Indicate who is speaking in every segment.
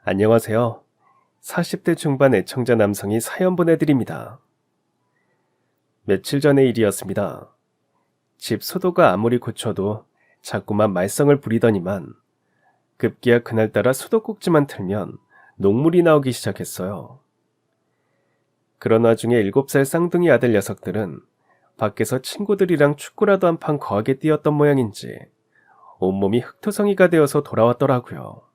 Speaker 1: 안녕하세요. 40대 중반 애청자 남성이 사연 보내드립니다. 며칠 전의 일이었습니다. 집 수도가 아무리 고쳐도 자꾸만 말썽을 부리더니만 급기야 그날따라 수도꼭지만 틀면 녹물이 나오기 시작했어요. 그런 와중에 7살 쌍둥이 아들 녀석들은 밖에서 친구들이랑 축구라도 한 판 거하게 뛰었던 모양인지 온몸이 흙투성이가 되어서 돌아왔더라고요.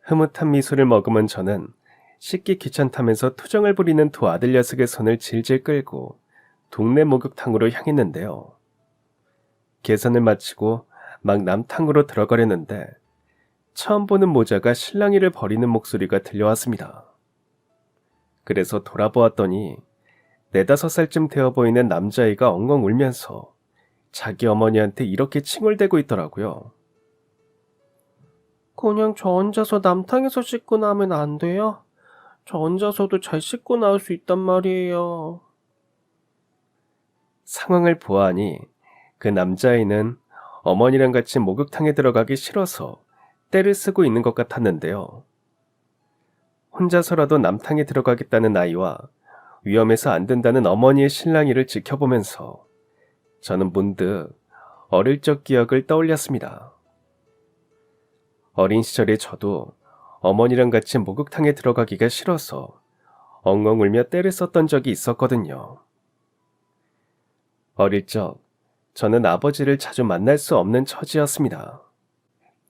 Speaker 1: 흐뭇한 미소를 머금은 저는 씻기 귀찮다면서 투정을 부리는 두 아들 녀석의 손을 질질 끌고 동네 목욕탕으로 향했는데요. 계산을 마치고 막 남탕으로 들어가려는데 처음 보는 모자가 실랑이를 벌이는 목소리가 들려왔습니다. 그래서 돌아보았더니 4~5살쯤 되어 보이는 남자아이가 엉엉 울면서 자기 어머니한테 이렇게 칭얼대고 있더라고요.
Speaker 2: 그냥 저 혼자서 남탕에서 씻고 나면 안 돼요? 저 혼자서도 잘 씻고 나올 수 있단 말이에요.
Speaker 1: 상황을 보아하니 그 남자아이는 어머니랑 같이 목욕탕에 들어가기 싫어서 떼를 쓰고 있는 것 같았는데요. 혼자서라도 남탕에 들어가겠다는 아이와 위험해서 안 된다는 어머니의 실랑이를 지켜보면서 저는 문득 어릴 적 기억을 떠올렸습니다. 어린 시절에 저도 어머니랑 같이 목욕탕에 들어가기가 싫어서 엉엉 울며 떼를 썼던 적이 있었거든요. 어릴 적 저는 아버지를 자주 만날 수 없는 처지였습니다.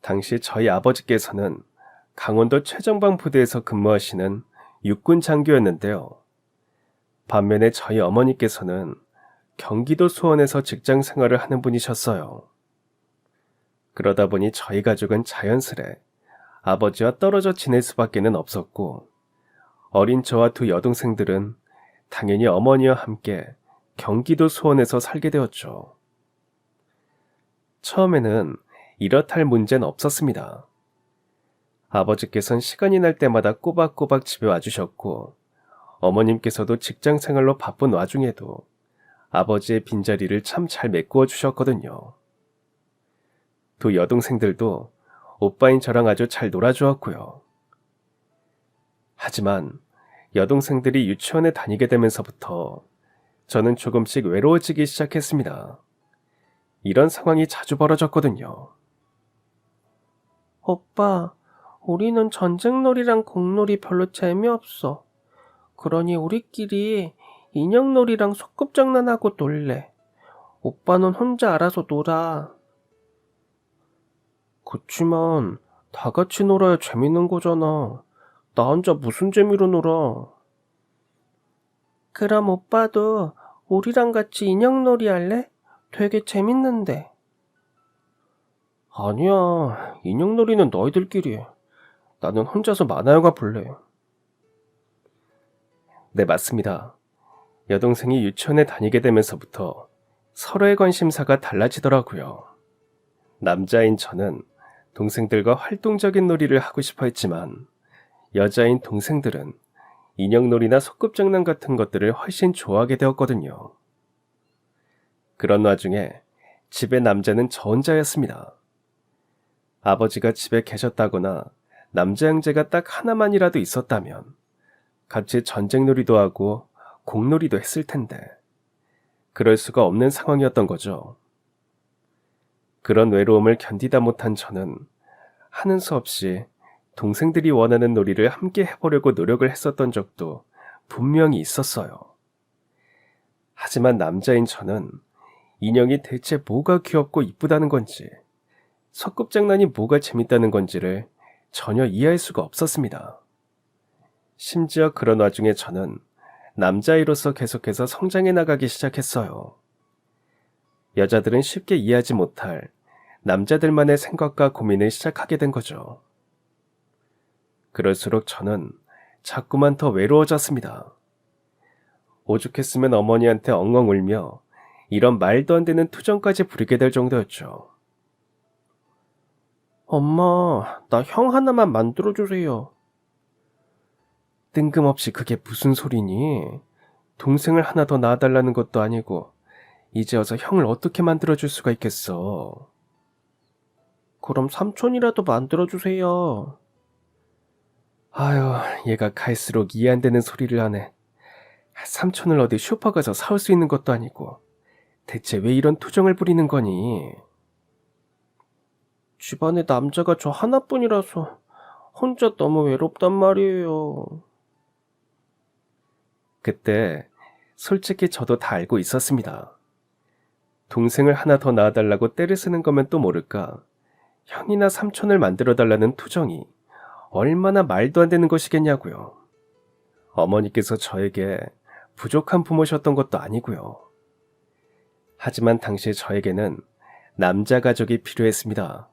Speaker 1: 당시 저희 아버지께서는 강원도 최정방 부대에서 근무하시는 육군 장교였는데요. 반면에 저희 어머니께서는 경기도 수원에서 직장 생활을 하는 분이셨어요. 그러다 보니 저희 가족은 자연스레 아버지와 떨어져 지낼 수밖에는 없었고, 어린 저와 두 여동생들은 당연히 어머니와 함께 경기도 수원에서 살게 되었죠. 처음에는 이렇다 할 문제는 없었습니다. 아버지께서는 시간이 날 때마다 꼬박꼬박 집에 와주셨고, 어머님께서도 직장 생활로 바쁜 와중에도 아버지의 빈자리를 참 잘 메꾸어 주셨거든요. 두 여동생들도 오빠인 저랑 아주 잘 놀아주었고요. 하지만 여동생들이 유치원에 다니게 되면서부터 저는 조금씩 외로워지기 시작했습니다. 이런 상황이 자주 벌어졌거든요.
Speaker 2: 오빠, 우리는 전쟁놀이랑 공놀이 별로 재미없어. 그러니 우리끼리 인형놀이랑 소꿉장난하고 놀래. 오빠는 혼자 알아서 놀아. 그치만 다 같이 놀아야 재밌는 거잖아. 나 혼자 무슨 재미로 놀아. 그럼 오빠도 우리랑 같이 인형놀이 할래? 되게 재밌는데. 아니야, 인형놀이는 너희들끼리. 나는 혼자서 만화영화 볼래.
Speaker 1: 네, 맞습니다. 여동생이 유치원에 다니게 되면서부터 서로의 관심사가 달라지더라고요. 남자인 저는 동생들과 활동적인 놀이를 하고 싶어 했지만, 여자인 동생들은 인형놀이나 소꿉장난 같은 것들을 훨씬 좋아하게 되었거든요. 그런 와중에 집에 남자는 저 혼자였습니다. 아버지가 집에 계셨다거나 남자 형제가 딱 하나만이라도 있었다면 같이 전쟁놀이도 하고 공놀이도 했을 텐데, 그럴 수가 없는 상황이었던 거죠. 그런 외로움을 견디다 못한 저는 하는 수 없이 동생들이 원하는 놀이를 함께 해보려고 노력을 했었던 적도 분명히 있었어요. 하지만 남자인 저는 인형이 대체 뭐가 귀엽고 이쁘다는 건지, 소꿉장난이 뭐가 재밌다는 건지를 전혀 이해할 수가 없었습니다. 심지어 그런 와중에 저는 남자아이로서 계속해서 성장해 나가기 시작했어요. 여자들은 쉽게 이해하지 못할 남자들만의 생각과 고민을 시작하게 된 거죠. 그럴수록 저는 자꾸만 더 외로워졌습니다. 오죽했으면 어머니한테 엉엉 울며 이런 말도 안 되는 투정까지 부리게 될 정도였죠.
Speaker 2: 엄마, 나 형 하나만 만들어주세요.
Speaker 1: 뜬금없이 그게 무슨 소리니? 동생을 하나 더 낳아달라는 것도 아니고 이제 와서 형을 어떻게 만들어줄 수가 있겠어.
Speaker 2: 그럼 삼촌이라도 만들어주세요.
Speaker 1: 아유, 얘가 갈수록 이해 안 되는 소리를 하네. 삼촌을 어디 슈퍼 가서 사올 수 있는 것도 아니고 대체 왜 이런 투정을 부리는 거니?
Speaker 2: 집안에 남자가 저 하나뿐이라서 혼자 너무 외롭단 말이에요.
Speaker 1: 그때 솔직히 저도 다 알고 있었습니다. 동생을 하나 더 낳아달라고 떼를 쓰는 거면 또 모를까 형이나 삼촌을 만들어달라는 투정이 얼마나 말도 안 되는 것이겠냐고요. 어머니께서 저에게 부족한 부모셨던 것도 아니고요. 하지만 당시 저에게는 남자 가족이 필요했습니다.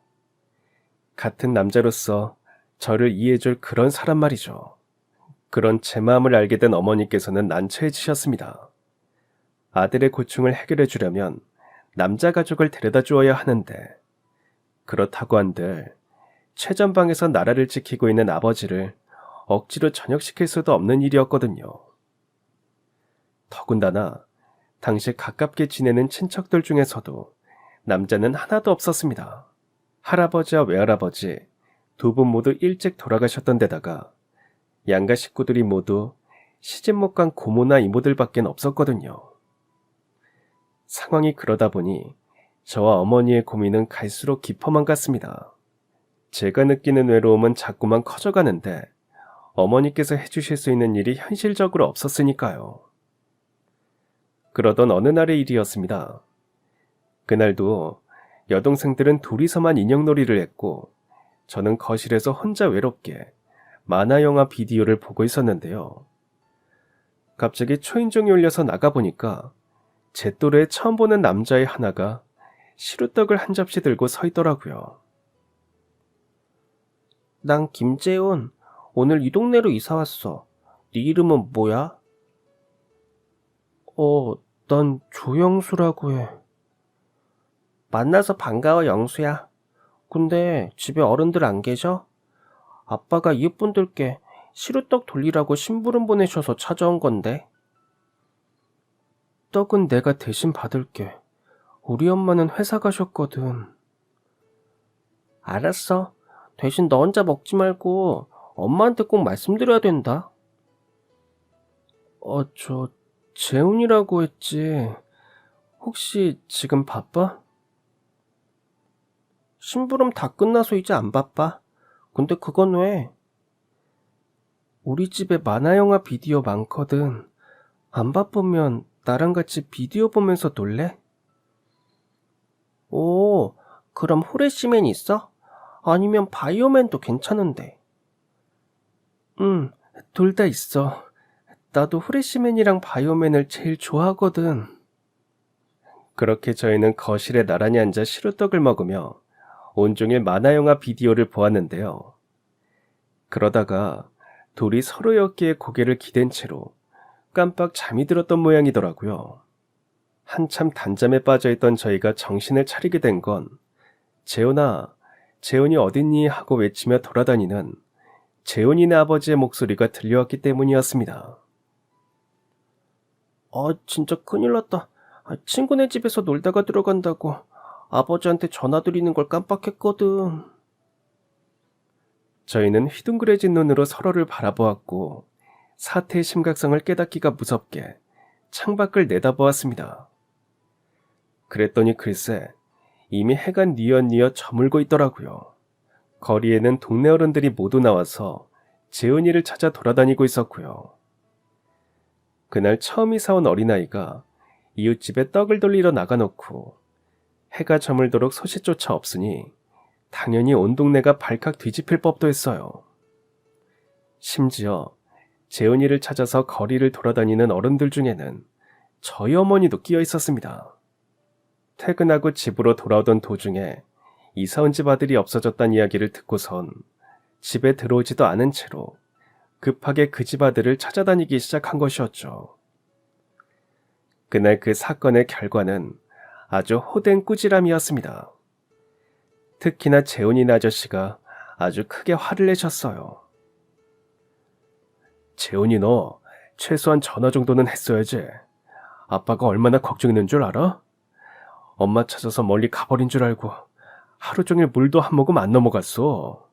Speaker 1: 같은 남자로서 저를 이해해줄 그런 사람 말이죠. 그런 제 마음을 알게 된 어머니께서는 난처해지셨습니다. 아들의 고충을 해결해 주려면 남자 가족을 데려다 주어야 하는데 그렇다고 한들 최전방에서 나라를 지키고 있는 아버지를 억지로 전역시킬 수도 없는 일이었거든요. 더군다나 당시 가깝게 지내는 친척들 중에서도 남자는 하나도 없었습니다. 할아버지와 외할아버지 두 분 모두 일찍 돌아가셨던 데다가 양가 식구들이 모두 시집 못 간 고모나 이모들밖엔 없었거든요. 상황이 그러다 보니 저와 어머니의 고민은 갈수록 깊어만 갔습니다. 제가 느끼는 외로움은 자꾸만 커져가는데 어머니께서 해주실 수 있는 일이 현실적으로 없었으니까요. 그러던 어느 날의 일이었습니다. 그날도 여동생들은 둘이서만 인형놀이를 했고 저는 거실에서 혼자 외롭게 만화영화 비디오를 보고 있었는데요. 갑자기 초인종이 울려서 나가보니까 제 또래에 처음 보는 남자의 하나가 시루떡을 한 접시 들고 서 있더라고요.
Speaker 2: 난 김재훈. 오늘 이 동네로 이사 왔어. 네 이름은 뭐야? 난 조영수라고 해. 만나서 반가워, 영수야. 근데 집에 어른들 안 계셔? 아빠가 이웃분들께 시루떡 돌리라고 심부름 보내셔서 찾아온 건데. 떡은 내가 대신 받을게. 우리 엄마는 회사 가셨거든. 알았어. 대신 너 혼자 먹지 말고 엄마한테 꼭 말씀드려야 된다. 재훈이라고 했지. 혹시 지금 바빠? 심부름 다 끝나서 이제 안 바빠. 근데 그건 왜? 우리 집에 만화영화 비디오 많거든. 안 바쁘면 나랑 같이 비디오 보면서 놀래? 오, 그럼 후레쉬맨 있어? 아니면 바이오맨도 괜찮은데. 응, 둘 다 있어. 나도 후레쉬맨이랑 바이오맨을 제일 좋아하거든. 그렇게 저희는 거실에 나란히 앉아 시루떡을 먹으며 온종일 만화영화 비디오를 보았는데요. 그러다가 둘이 서로의 어깨에 고개를 기댄 채로 깜빡 잠이 들었던 모양이더라고요. 한참 단잠에 빠져있던 저희가 정신을 차리게 된 건 재훈아, 재훈이 어딨니? 하고 외치며 돌아다니는 재훈이네 아버지의 목소리가 들려왔기 때문이었습니다. 진짜 큰일 났다. 친구네 집에서 놀다가 들어간다고 아버지한테 전화 드리는 걸 깜빡했거든. 저희는 휘둥그레진 눈으로 서로를 바라보았고 사태의 심각성을 깨닫기가 무섭게 창밖을 내다보았습니다. 그랬더니 글쎄 이미 해가 뉘엿뉘엿 저물고 있더라고요. 거리에는 동네 어른들이 모두 나와서 재훈이를 찾아 돌아다니고 있었고요. 그날 처음 이사 온 어린아이가 이웃집에 떡을 돌리러 나가놓고 해가 저물도록 소식조차 없으니 당연히 온 동네가 발칵 뒤집힐 법도 했어요. 심지어 재훈이를 찾아서 거리를 돌아다니는 어른들 중에는 저희 어머니도 끼어 있었습니다. 퇴근하고 집으로 돌아오던 도중에 이사 온 집 아들이 없어졌다는 이야기를 듣고선 집에 들어오지도 않은 채로 급하게 그 집 아들을 찾아다니기 시작한 것이었죠. 그날 그 사건의 결과는 아주 호된 꾸지람이었습니다. 특히나 재훈이 아저씨가 아주 크게 화를 내셨어요. 재훈이 너 최소한 전화 정도는 했어야지. 아빠가 얼마나 걱정했는 줄 알아? 엄마 찾아서 멀리 가버린 줄 알고 하루 종일 물도 한 모금 안 넘어갔어.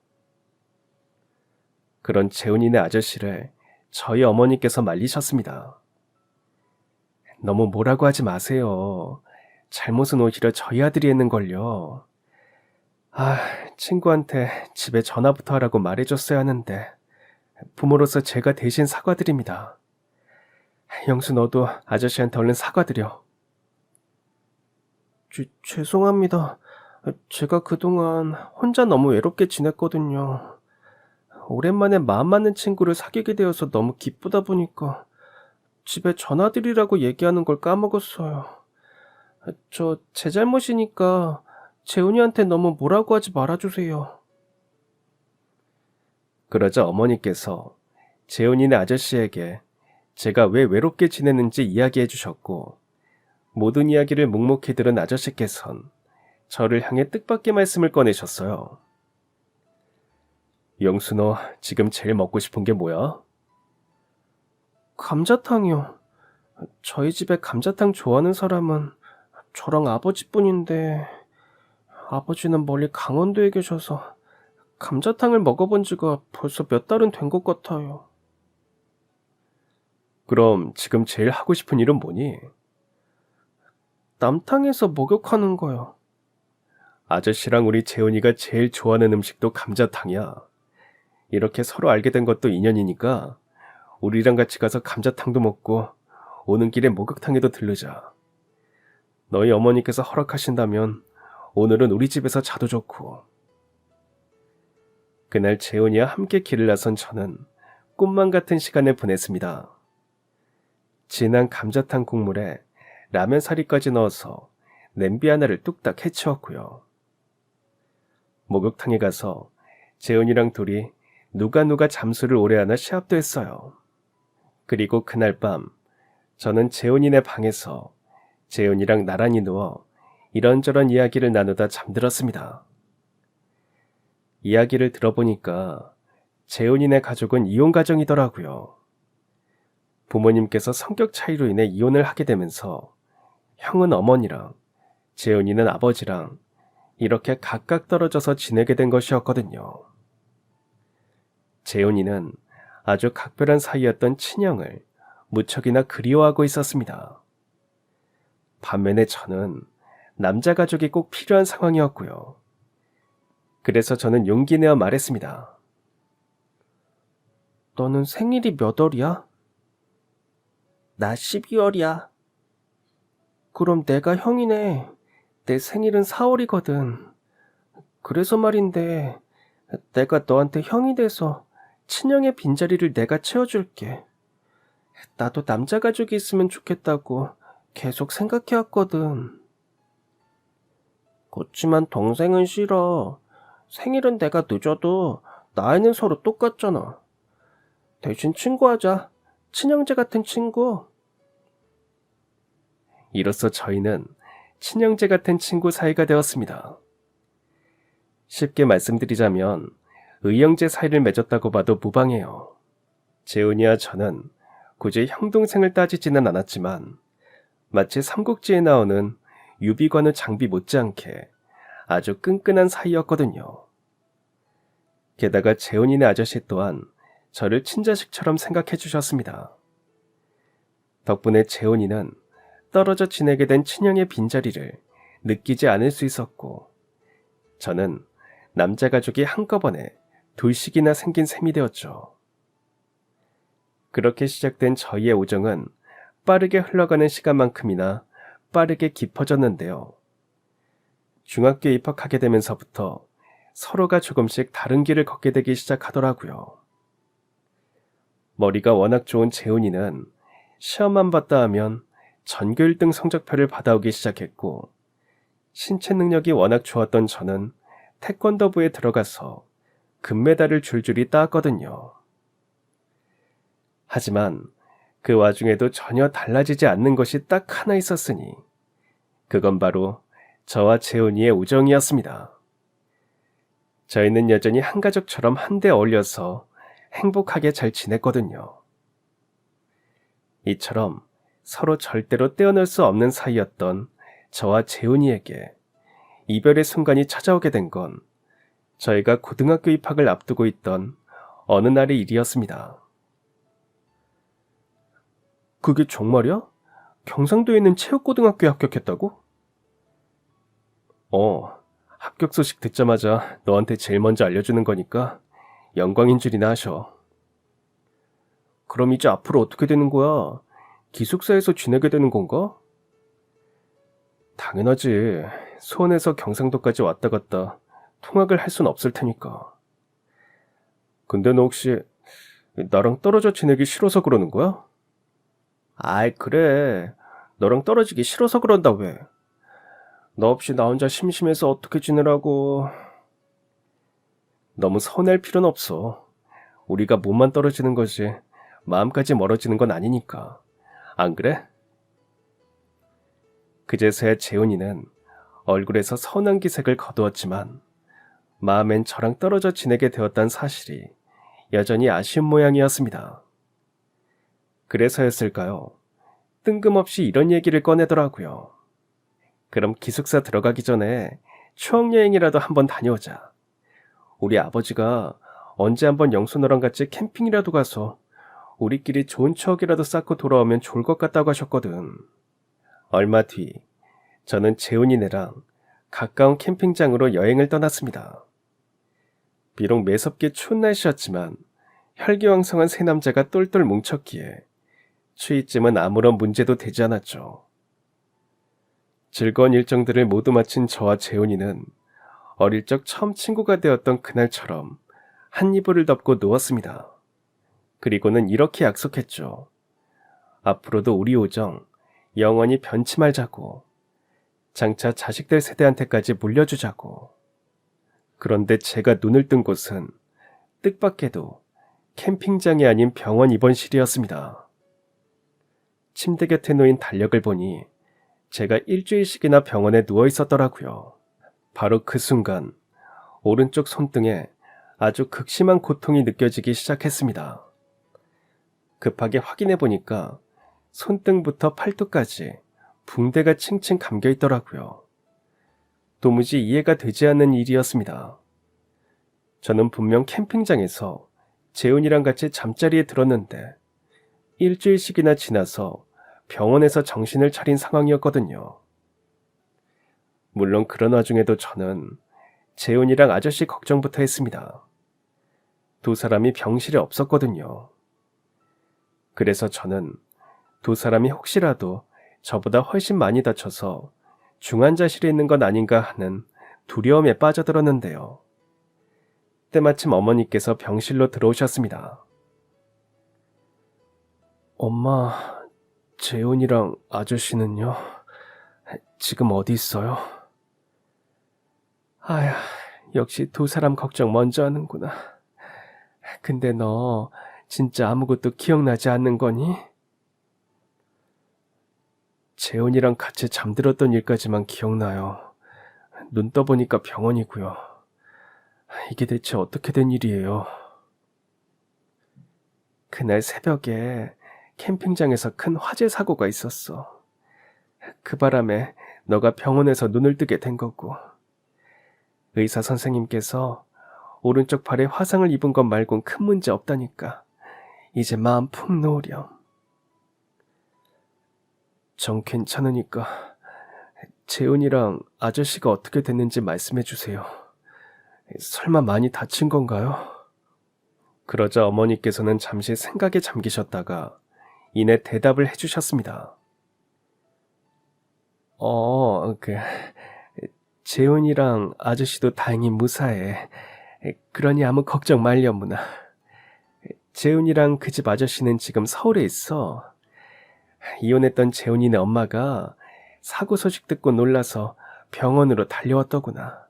Speaker 1: 그런 재훈이네 아저씨를 저희 어머니께서 말리셨습니다. 너무 뭐라고 하지 마세요. 잘못은 오히려 저희 아들이 했는걸요. 친구한테 집에 전화부터 하라고 말해줬어야 하는데 부모로서 제가 대신 사과드립니다. 영수 너도 아저씨한테 얼른 사과드려. 죄송합니다. 제가 그동안 혼자 너무 외롭게 지냈거든요. 오랜만에 마음 맞는 친구를 사귀게 되어서 너무 기쁘다 보니까 집에 전화드리라고 얘기하는 걸 까먹었어요. 제 잘못이니까 재훈이한테 너무 뭐라고 하지 말아주세요. 그러자 어머니께서 재훈이네 아저씨에게 제가 왜 외롭게 지냈는지 이야기해 주셨고, 모든 이야기를 묵묵히 들은 아저씨께선 저를 향해 뜻밖의 말씀을 꺼내셨어요. 영수 너 지금 제일 먹고 싶은 게 뭐야? 감자탕이요. 저희 집에 감자탕 좋아하는 사람은 저랑 아버지뿐인데 아버지는 멀리 강원도에 계셔서 감자탕을 먹어본 지가 벌써 몇 달은 된 것 같아요. 그럼 지금 제일 하고 싶은 일은 뭐니? 남탕에서 목욕하는 거요. 아저씨랑 우리 재훈이가 제일 좋아하는 음식도 감자탕이야. 이렇게 서로 알게 된 것도 인연이니까 우리랑 같이 가서 감자탕도 먹고 오는 길에 목욕탕에도 들르자. 너희 어머니께서 허락하신다면 오늘은 우리 집에서 자도 좋고. 그날 재훈이와 함께 길을 나선 저는 꿈만 같은 시간을 보냈습니다. 진한 감자탕 국물에 라면 사리까지 넣어서 냄비 하나를 뚝딱 해치웠고요. 목욕탕에 가서 재훈이랑 둘이 누가 잠수를 오래 하나 시합도 했어요. 그리고 그날 밤 저는 재훈이네 방에서 재훈이랑 나란히 누워 이런저런 이야기를 나누다 잠들었습니다. 이야기를 들어보니까 재훈이네 가족은 이혼 가정이더라고요. 부모님께서 성격 차이로 인해 이혼을 하게 되면서 형은 어머니랑 재훈이는 아버지랑 이렇게 각각 떨어져서 지내게 된 것이었거든요. 재훈이는 아주 각별한 사이였던 친형을 무척이나 그리워하고 있었습니다. 반면에 저는 남자 가족이 꼭 필요한 상황이었고요. 그래서 저는 용기 내어 말했습니다. 너는 생일이 몇 월이야? 나 12월이야. 그럼 내가 형이네. 내 생일은 4월이거든. 그래서 말인데 내가 너한테 형이 돼서 친형의 빈자리를 내가 채워줄게. 나도 남자 가족이 있으면 좋겠다고 계속 생각해왔거든. 그렇지만 동생은 싫어. 생일은 내가 늦어도 나이는 서로 똑같잖아. 대신 친구하자. 친형제 같은 친구. 이로써 저희는 친형제 같은 친구 사이가 되었습니다. 쉽게 말씀드리자면 의형제 사이를 맺었다고 봐도 무방해요. 재훈이와 저는 굳이 형동생을 따지지는 않았지만 마치 삼국지에 나오는 유비관우 장비 못지않게 아주 끈끈한 사이였거든요. 게다가 재훈이네 아저씨 또한 저를 친자식처럼 생각해 주셨습니다. 덕분에 재훈이는 떨어져 지내게 된 친형의 빈자리를 느끼지 않을 수 있었고, 저는 남자 가족이 한꺼번에 둘씩이나 생긴 셈이 되었죠. 그렇게 시작된 저희의 우정은 빠르게 흘러가는 시간만큼이나 빠르게 깊어졌는데요. 중학교에 입학하게 되면서부터 서로가 조금씩 다른 길을 걷게 되기 시작하더라고요. 머리가 워낙 좋은 재훈이는 시험만 봤다 하면 전교 1등 성적표를 받아오기 시작했고, 신체 능력이 워낙 좋았던 저는 태권도부에 들어가서 금메달을 줄줄이 따왔거든요. 하지만 그 와중에도 전혀 달라지지 않는 것이 딱 하나 있었으니 그건 바로 저와 재훈이의 우정이었습니다. 저희는 여전히 한 가족처럼 한데 어울려서 행복하게 잘 지냈거든요. 이처럼 서로 절대로 떼어낼 수 없는 사이였던 저와 재훈이에게 이별의 순간이 찾아오게 된 건 저희가 고등학교 입학을 앞두고 있던 어느 날의 일이었습니다. 그게 정말이야? 경상도에 있는 체육고등학교에 합격했다고? 합격 소식 듣자마자 너한테 제일 먼저 알려주는 거니까 영광인 줄이나 하셔. 그럼 이제 앞으로 어떻게 되는 거야? 기숙사에서 지내게 되는 건가? 당연하지. 수원에서 경상도까지 왔다 갔다 통학을 할 순 없을 테니까. 근데 너 혹시 나랑 떨어져 지내기 싫어서 그러는 거야? 아이, 그래. 너랑 떨어지기 싫어서 그런다, 왜? 너 없이 나 혼자 심심해서 어떻게 지내라고. 너무 서운할 필요는 없어. 우리가 몸만 떨어지는 거지 마음까지 멀어지는 건 아니니까. 안 그래? 그제서야 재훈이는 얼굴에서 서운한 기색을 거두었지만 마음엔 저랑 떨어져 지내게 되었다는 사실이 여전히 아쉬운 모양이었습니다. 그래서였을까요? 뜬금없이 이런 얘기를 꺼내더라고요. 그럼 기숙사 들어가기 전에 추억여행이라도 한번 다녀오자. 우리 아버지가 언제 한번 영수 너랑 같이 캠핑이라도 가서 우리끼리 좋은 추억이라도 쌓고 돌아오면 좋을 것 같다고 하셨거든. 얼마 뒤 저는 재훈이네랑 가까운 캠핑장으로 여행을 떠났습니다. 비록 매섭게 추운 날씨였지만 혈기왕성한 세 남자가 똘똘 뭉쳤기에 추위쯤은 아무런 문제도 되지 않았죠. 즐거운 일정들을 모두 마친 저와 재훈이는 어릴 적 처음 친구가 되었던 그날처럼 한 이불을 덮고 누웠습니다. 그리고는 이렇게 약속했죠. 앞으로도 우리 우정 영원히 변치 말자고. 장차 자식들 세대한테까지 물려주자고. 그런데 제가 눈을 뜬 곳은 뜻밖에도 캠핑장이 아닌 병원 입원실이었습니다. 침대 곁에 놓인 달력을 보니 제가 일주일씩이나 병원에 누워 있었더라고요. 바로 그 순간 오른쪽 손등에 아주 극심한 고통이 느껴지기 시작했습니다. 급하게 확인해 보니까 손등부터 팔뚝까지 붕대가 칭칭 감겨 있더라고요. 도무지 이해가 되지 않는 일이었습니다. 저는 분명 캠핑장에서 재훈이랑 같이 잠자리에 들었는데 일주일씩이나 지나서 병원에서 정신을 차린 상황이었거든요. 물론 그런 와중에도 저는 재훈이랑 아저씨 걱정부터 했습니다. 두 사람이 병실에 없었거든요. 그래서 저는 두 사람이 혹시라도 저보다 훨씬 많이 다쳐서 중환자실에 있는 건 아닌가 하는 두려움에 빠져들었는데요. 때마침 어머니께서 병실로 들어오셨습니다. 엄마, 재훈이랑 아저씨는요? 지금 어디 있어요? 아휴, 역시 두 사람 걱정 먼저 하는구나. 근데 너 진짜 아무것도 기억나지 않는 거니? 재훈이랑 같이 잠들었던 일까지만 기억나요. 눈 떠보니까 병원이고요. 이게 대체 어떻게 된 일이에요? 그날 새벽에 캠핑장에서 큰 화재 사고가 있었어. 그 바람에 너가 병원에서 눈을 뜨게 된 거고. 의사 선생님께서 오른쪽 발에 화상을 입은 것 말곤 큰 문제 없다니까 이제 마음 푹 놓으렴. 전 괜찮으니까 재훈이랑 아저씨가 어떻게 됐는지 말씀해 주세요. 설마 많이 다친 건가요? 그러자 어머니께서는 잠시 생각에 잠기셨다가 이내 대답을 해주셨습니다. 재훈이랑 아저씨도 다행히 무사해. 그러니 아무 걱정 말렴무나. 재훈이랑 그 집 아저씨는 지금 서울에 있어. 이혼했던 재훈이네 엄마가 사고 소식 듣고 놀라서 병원으로 달려왔더구나.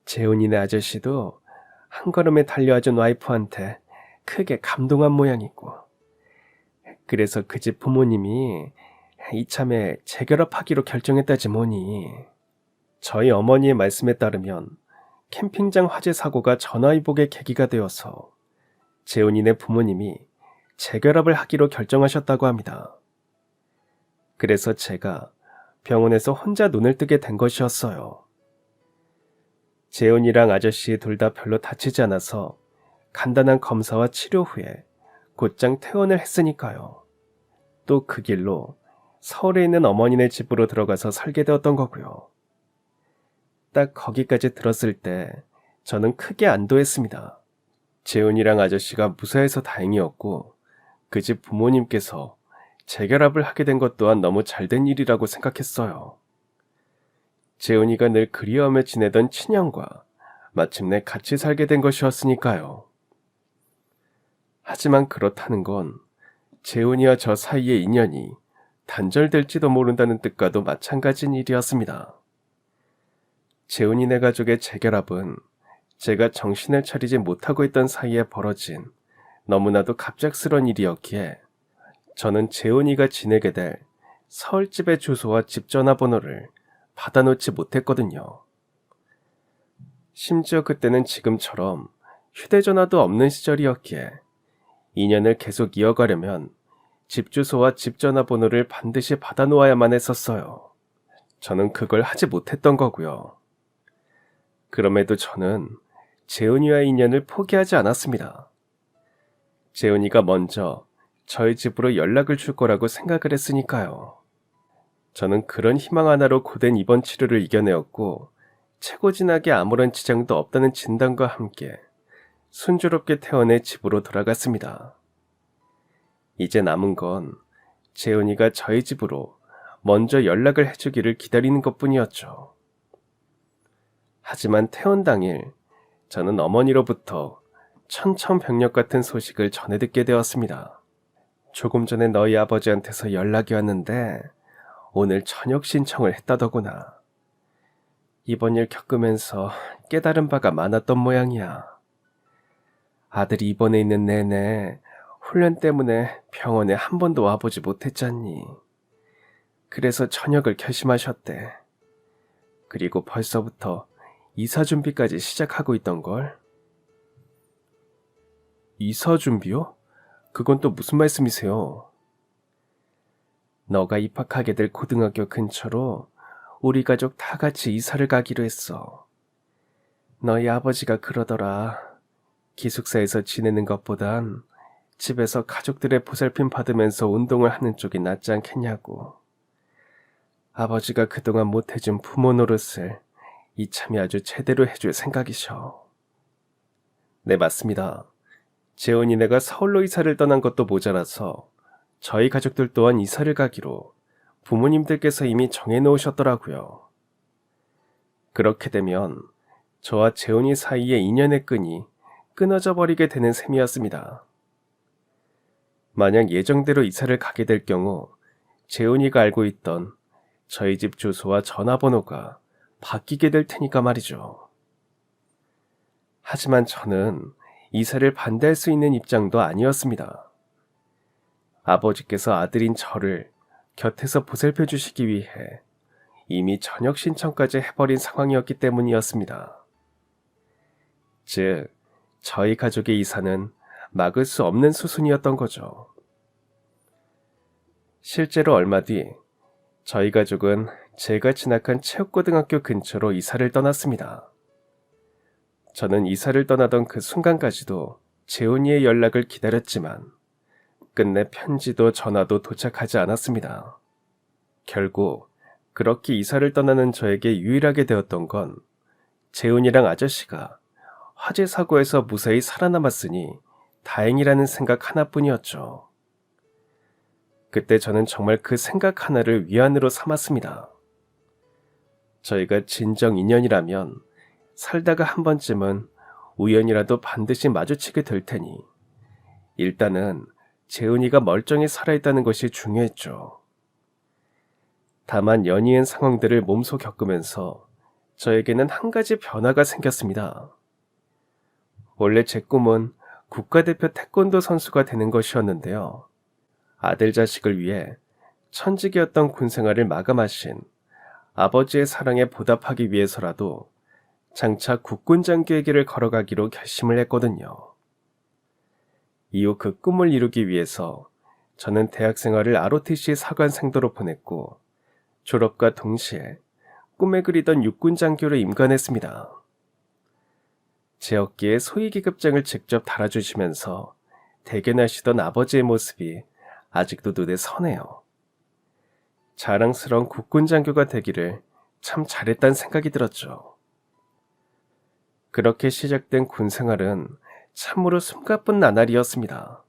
Speaker 1: 재훈이네 아저씨도 한 걸음에 달려와준 와이프한테 크게 감동한 모양이고. 그래서 그 집 부모님이 이참에 재결합하기로 결정했다지 뭐니. 저희 어머니의 말씀에 따르면 캠핑장 화재 사고가 전화위복의 계기가 되어서 재훈이네 부모님이 재결합을 하기로 결정하셨다고 합니다. 그래서 제가 병원에서 혼자 눈을 뜨게 된 것이었어요. 재훈이랑 아저씨 둘 다 별로 다치지 않아서 간단한 검사와 치료 후에 곧장 퇴원을 했으니까요. 또 그 길로 서울에 있는 어머니네 집으로 들어가서 살게 되었던 거고요. 딱 거기까지 들었을 때 저는 크게 안도했습니다. 재훈이랑 아저씨가 무사해서 다행이었고 그 집 부모님께서 재결합을 하게 된 것 또한 너무 잘된 일이라고 생각했어요. 재훈이가 늘 그리워하며 지내던 친형과 마침내 같이 살게 된 것이었으니까요. 하지만 그렇다는 건 재훈이와 저 사이의 인연이 단절될지도 모른다는 뜻과도 마찬가지인 일이었습니다. 재훈이네 가족의 재결합은 제가 정신을 차리지 못하고 있던 사이에 벌어진 너무나도 갑작스런 일이었기에 저는 재훈이가 지내게 될 서울집의 주소와 집 전화번호를 받아놓지 못했거든요. 심지어 그때는 지금처럼 휴대전화도 없는 시절이었기에 인연을 계속 이어가려면 집 주소와 집 전화번호를 반드시 받아놓아야만 했었어요. 저는 그걸 하지 못했던 거고요. 그럼에도 저는 재훈이와의 인연을 포기하지 않았습니다. 재훈이가 먼저 저희 집으로 연락을 줄 거라고 생각을 했으니까요. 저는 그런 희망 하나로 고된 입원 치료를 이겨내었고 최고진하게 아무런 지장도 없다는 진단과 함께 순조롭게 퇴원해 집으로 돌아갔습니다. 이제 남은 건 재훈이가 저희 집으로 먼저 연락을 해주기를 기다리는 것뿐이었죠. 하지만 퇴원 당일 저는 어머니로부터 천천벽력 같은 소식을 전해 듣게 되었습니다. 조금 전에 너희 아버지한테서 연락이 왔는데 오늘 저녁 신청을 했다더구나. 이번 일 겪으면서 깨달은 바가 많았던 모양이야. 아들이 입원해 있는 내내 훈련 때문에 병원에 한 번도 와보지 못했잖니. 그래서 저녁을 결심하셨대. 그리고 벌써부터 이사 준비까지 시작하고 있던걸. 이사 준비요? 그건 또 무슨 말씀이세요? 너가 입학하게 될 고등학교 근처로 우리 가족 다 같이 이사를 가기로 했어. 너희 아버지가 그러더라. 기숙사에서 지내는 것보단 집에서 가족들의 보살핌 받으면서 운동을 하는 쪽이 낫지 않겠냐고. 아버지가 그동안 못해준 부모 노릇을 이참에 아주 제대로 해줄 생각이셔. 네, 맞습니다. 재훈이네가 서울로 이사를 떠난 것도 모자라서 저희 가족들 또한 이사를 가기로 부모님들께서 이미 정해놓으셨더라고요. 그렇게 되면 저와 재훈이 사이의 인연의 끈이 끊어져 버리게 되는 셈이었습니다. 만약 예정대로 이사를 가게 될 경우 재훈이가 알고 있던 저희 집 주소와 전화번호가 바뀌게 될 테니까 말이죠. 하지만 저는 이사를 반대할 수 있는 입장도 아니었습니다. 아버지께서 아들인 저를 곁에서 보살펴 주시기 위해 이미 전역 신청까지 해버린 상황이었기 때문이었습니다. 즉, 저희 가족의 이사는 막을 수 없는 수순이었던 거죠. 실제로 얼마 뒤 저희 가족은 제가 진학한 체육고등학교 근처로 이사를 떠났습니다. 저는 이사를 떠나던 그 순간까지도 재훈이의 연락을 기다렸지만 끝내 편지도 전화도 도착하지 않았습니다. 결국 그렇게 이사를 떠나는 저에게 유일하게 되었던 건 재훈이랑 아저씨가 화재 사고에서 무사히 살아남았으니 다행이라는 생각 하나뿐이었죠. 그때 저는 정말 그 생각 하나를 위안으로 삼았습니다. 저희가 진정 인연이라면 살다가 한 번쯤은 우연이라도 반드시 마주치게 될 테니 일단은 재훈이가 멀쩡히 살아있다는 것이 중요했죠. 다만 연이은 상황들을 몸소 겪으면서 저에게는 한 가지 변화가 생겼습니다. 원래 제 꿈은 국가대표 태권도 선수가 되는 것이었는데요. 아들 자식을 위해 천직이었던 군생활을 마감하신 아버지의 사랑에 보답하기 위해서라도 장차 국군장교의 길을 걸어가기로 결심을 했거든요. 이후 그 꿈을 이루기 위해서 저는 대학생활을 ROTC 사관생도로 보냈고 졸업과 동시에 꿈에 그리던 육군장교로 임관했습니다. 제 어깨에 소위계급장을 직접 달아주시면서 대견하시던 아버지의 모습이 아직도 눈에 선해요. 자랑스러운 국군 장교가 되기를 참 잘했다는 생각이 들었죠. 그렇게 시작된 군 생활은 참으로 숨가쁜 나날이었습니다.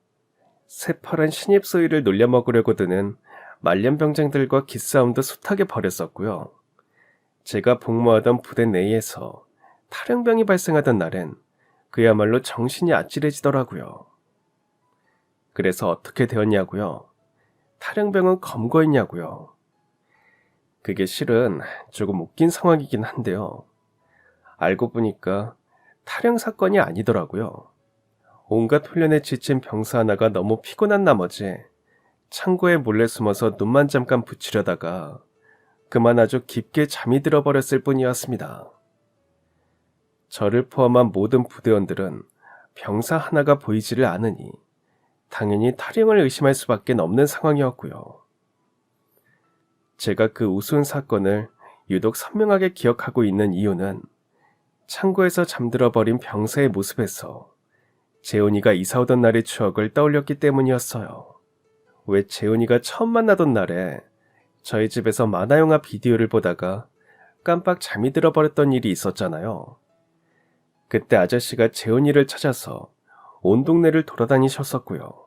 Speaker 1: 새파란 신입 소위를 놀려먹으려고 드는 말년병장들과 기싸움도 숱하게 벌였었고요. 제가 복무하던 부대 내에서 탈영병이 발생하던 날엔 그야말로 정신이 아찔해지더라고요. 그래서 어떻게 되었냐고요? 탈영병은 검거했냐고요? 그게 실은 조금 웃긴 상황이긴 한데요. 알고 보니까 탈영 사건이 아니더라고요. 온갖 훈련에 지친 병사 하나가 너무 피곤한 나머지 창고에 몰래 숨어서 눈만 잠깐 붙이려다가 그만 아주 깊게 잠이 들어버렸을 뿐이었습니다. 저를 포함한 모든 부대원들은 병사 하나가 보이지를 않으니 당연히 탈영을 의심할 수밖에 없는 상황이었고요. 제가 그 우스운 사건을 유독 선명하게 기억하고 있는 이유는 창고에서 잠들어버린 병사의 모습에서 재훈이가 이사오던 날의 추억을 떠올렸기 때문이었어요. 왜 재훈이가 처음 만나던 날에 저희 집에서 만화영화 비디오를 보다가 깜빡 잠이 들어버렸던 일이 있었잖아요. 그때 아저씨가 재훈이를 찾아서 온 동네를 돌아다니셨었고요.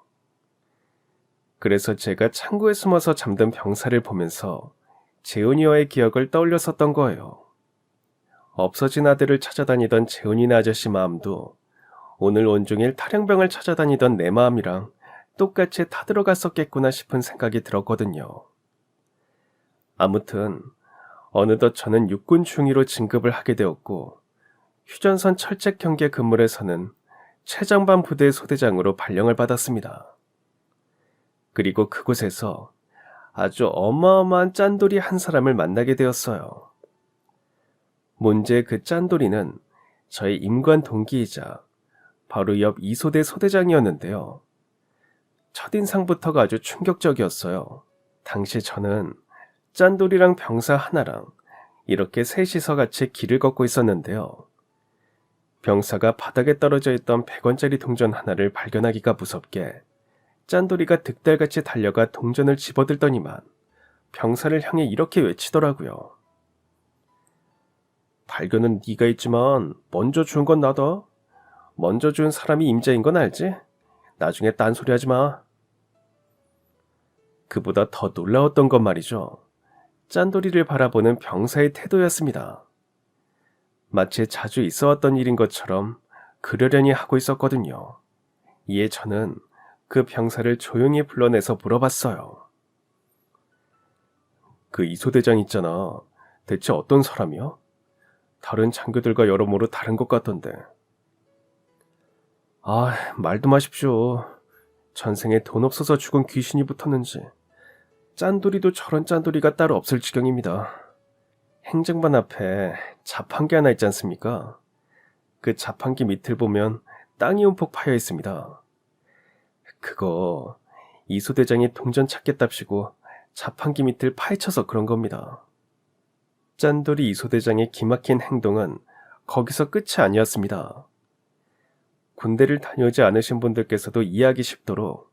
Speaker 1: 그래서 제가 창고에 숨어서 잠든 병사를 보면서 재훈이와의 기억을 떠올렸었던 거예요. 없어진 아들을 찾아다니던 재훈이네 아저씨 마음도 오늘 온종일 탈영병을 찾아다니던 내 마음이랑 똑같이 타들어갔었겠구나 싶은 생각이 들었거든요. 아무튼 어느덧 저는 육군 중위로 진급을 하게 되었고 휴전선 철책 경계 근무를 서는 최장반 부대 소대장으로 발령을 받았습니다. 그리고 그곳에서 아주 어마어마한 짠돌이 한 사람을 만나게 되었어요. 문제의 그 짠돌이는 저의 임관 동기이자 바로 옆 이소대 소대장이었는데요. 첫인상부터가 아주 충격적이었어요. 당시 저는 짠돌이랑 병사 하나랑 이렇게 셋이서 같이 길을 걷고 있었는데요. 병사가 바닥에 떨어져 있던 100원짜리 동전 하나를 발견하기가 무섭게 짠돌이가 득달같이 달려가 동전을 집어들더니만 병사를 향해 이렇게 외치더라고요. 발견은 네가 있지만 먼저 준 건 나다. 먼저 준 사람이 임자인 건 알지? 나중에 딴소리 하지 마. 그보다 더 놀라웠던 건 말이죠. 짠돌이를 바라보는 병사의 태도였습니다. 마치 자주 있어왔던 일인 것처럼 그러려니 하고 있었거든요. 이에 저는 그 병사를 조용히 불러내서 물어봤어요. 그 이소대장 있잖아. 대체 어떤 사람이야? 다른 장교들과 여러모로 다른 것 같던데. 말도 마십시오. 전생에 돈 없어서 죽은 귀신이 붙었는지 짠돌이도 저런 짠돌이가 따로 없을 지경입니다. 행정반 앞에 자판기 하나 있지 않습니까? 그 자판기 밑을 보면 땅이 움푹 파여 있습니다. 그거 이소대장이 동전 찾겠답시고 자판기 밑을 파헤쳐서 그런 겁니다. 짠돌이 이소대장의 기막힌 행동은 거기서 끝이 아니었습니다. 군대를 다녀오지 않으신 분들께서도 이해하기 쉽도록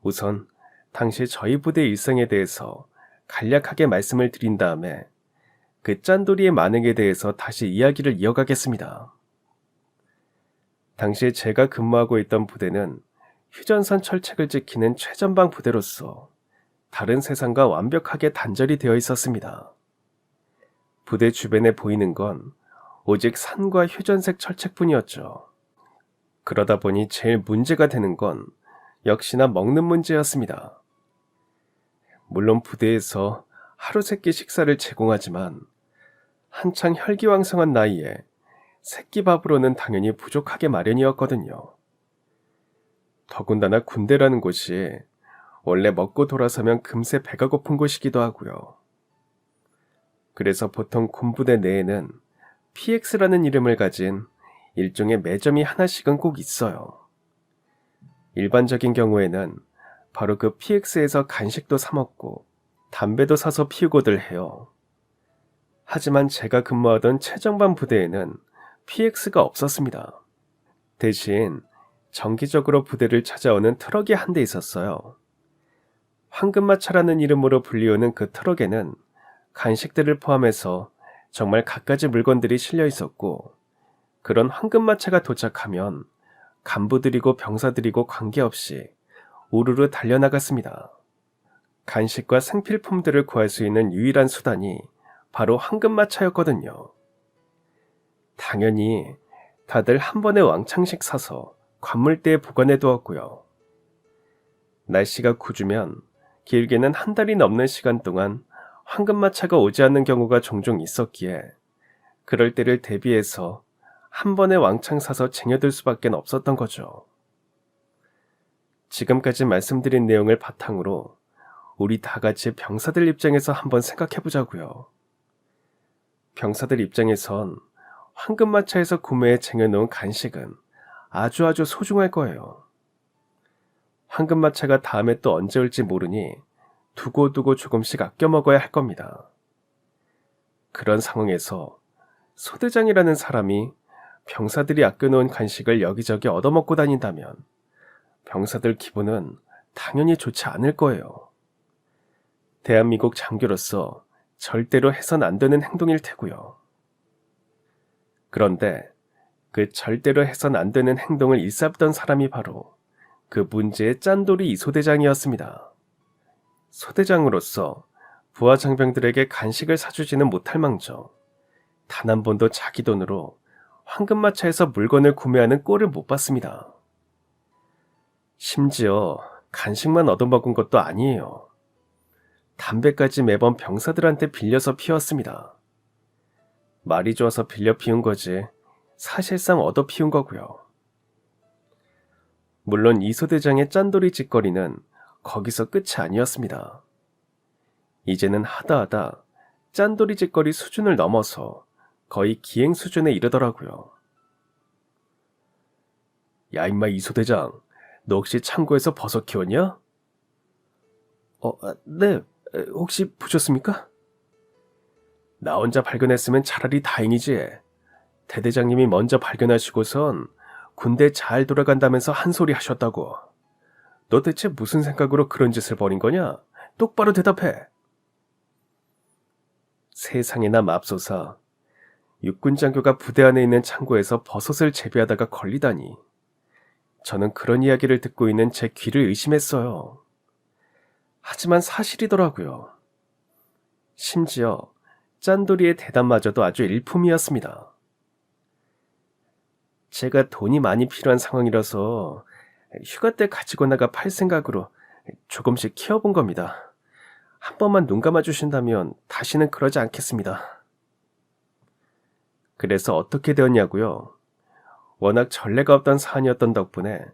Speaker 1: 우선 당시 저희 부대 일상에 대해서 간략하게 말씀을 드린 다음에 그 짠돌이의 만행에 대해서 다시 이야기를 이어가겠습니다. 당시 제가 근무하고 있던 부대는 휴전선 철책을 지키는 최전방 부대로서 다른 세상과 완벽하게 단절이 되어 있었습니다. 부대 주변에 보이는 건 오직 산과 휴전색 철책뿐이었죠. 그러다 보니 제일 문제가 되는 건 역시나 먹는 문제였습니다. 물론 부대에서 하루 세끼 식사를 제공하지만 한창 혈기왕성한 나이에 새끼밥으로는 당연히 부족하게 마련이었거든요. 더군다나 군대라는 곳이 원래 먹고 돌아서면 금세 배가 고픈 곳이기도 하고요. 그래서 보통 군부대 내에는 PX라는 이름을 가진 일종의 매점이 하나씩은 꼭 있어요. 일반적인 경우에는 바로 그 PX에서 간식도 사 먹고 담배도 사서 피우고들 해요. 하지만 제가 근무하던 최정반 부대에는 PX가 없었습니다. 대신 정기적으로 부대를 찾아오는 트럭이 한 대 있었어요. 황금마차라는 이름으로 불리우는 그 트럭에는 간식들을 포함해서 정말 갖가지 물건들이 실려 있었고, 그런 황금마차가 도착하면 간부들이고 병사들이고 관계없이 우르르 달려나갔습니다. 간식과 생필품들을 구할 수 있는 유일한 수단이 바로 황금마차였거든요. 당연히 다들 한 번에 왕창씩 사서 관물대에 보관해 두었고요. 날씨가 궂으면 길게는 한 달이 넘는 시간 동안 황금마차가 오지 않는 경우가 종종 있었기에 그럴 때를 대비해서 한 번에 왕창 사서 쟁여둘 수밖에 없었던 거죠. 지금까지 말씀드린 내용을 바탕으로 우리 다 같이 병사들 입장에서 한번 생각해 보자고요. 병사들 입장에선 황금마차에서 구매해 쟁여놓은 간식은 아주 소중할 거예요. 황금마차가 다음에 또 언제 올지 모르니 두고두고 조금씩 아껴 먹어야 할 겁니다. 그런 상황에서 소대장이라는 사람이 병사들이 아껴놓은 간식을 여기저기 얻어먹고 다닌다면 병사들 기분은 당연히 좋지 않을 거예요. 대한민국 장교로서 절대로 해선 안 되는 행동일 테고요. 그런데 그 절대로 해선 안 되는 행동을 일삼던 사람이 바로 그 문제의 짠돌이 이소대장이었습니다. 소대장으로서 부하 장병들에게 간식을 사주지는 못할 망정 단 한 번도 자기 돈으로 황금마차에서 물건을 구매하는 꼴을 못 봤습니다. 심지어 간식만 얻어먹은 것도 아니에요. 담배까지 매번 병사들한테 빌려서 피웠습니다. 말이 좋아서 빌려 피운 거지 사실상 얻어 피운 거고요. 물론 이소대장의 짠돌이 짓거리는 거기서 끝이 아니었습니다. 이제는 하다하다 짠돌이 짓거리 수준을 넘어서 거의 기행 수준에 이르더라고요. 야 임마 이소대장, 너 혹시 창고에서 버섯 키웠냐? 네, 혹시 보셨습니까? 나 혼자 발견했으면 차라리 다행이지. 대대장님이 먼저 발견하시고선 군대 잘 돌아간다면서 한 소리 하셨다고. 너 대체 무슨 생각으로 그런 짓을 벌인 거냐? 똑바로 대답해. 세상에나 맙소사. 육군 장교가 부대 안에 있는 창고에서 버섯을 재배하다가 걸리다니. 저는 그런 이야기를 듣고 있는 제 귀를 의심했어요. 하지만 사실이더라고요. 심지어 짠돌이의 대답마저도 아주 일품이었습니다. 제가 돈이 많이 필요한 상황이라서 휴가 때 가지고 나가 팔 생각으로 조금씩 키워본 겁니다. 한 번만 눈 감아주신다면 다시는 그러지 않겠습니다. 그래서 어떻게 되었냐고요? 워낙 전례가 없던 사안이었던 덕분에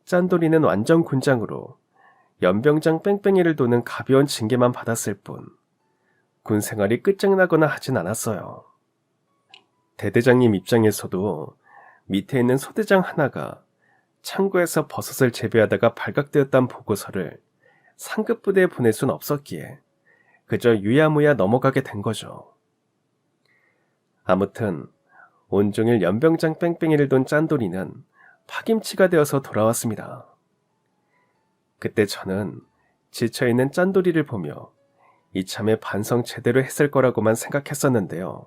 Speaker 1: 짠돌이는 완전 군장으로 연병장 뺑뺑이를 도는 가벼운 징계만 받았을 뿐 군 생활이 끝장나거나 하진 않았어요. 대대장님 입장에서도 밑에 있는 소대장 하나가 창고에서 버섯을 재배하다가 발각되었다는 보고서를 상급 부대에 보낼 순 없었기에 그저 유야무야 넘어가게 된 거죠. 아무튼 온종일 연병장 뺑뺑이를 돈 짠돌이는 파김치가 되어서 돌아왔습니다. 그때 저는 지쳐있는 짠돌이를 보며 이참에 반성 제대로 했을 거라고만 생각했었는데요.